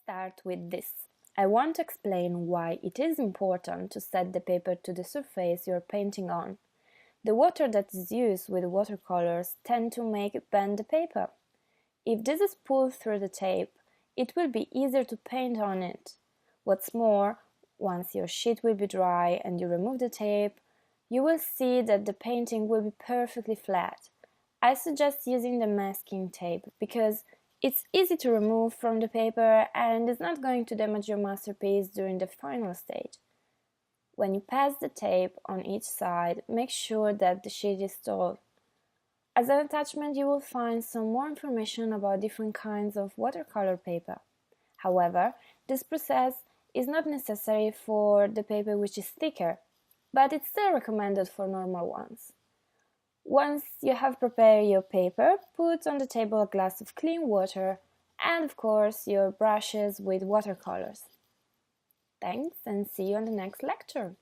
start with this. I want to explain why it is important to set the paper to the surface you're painting on. The water that is used with watercolors tend to make bend the paper. If this is pulled through the tape, it will be easier to paint on it. What's more, once your sheet will be dry and you remove the tape, you will see that the painting will be perfectly flat. I suggest using the masking tape because it's easy to remove from the paper and is not going to damage your masterpiece during the final stage. When you pass the tape on each side, make sure that the sheet is taut. As an attachment, you will find some more information about different kinds of watercolor paper. However, this process is not necessary for the paper which is thicker, but it's still recommended for normal ones. Once you have prepared your paper, put on the table a glass of clean water and, of course, your brushes with watercolors. Thanks and see you on the next lecture!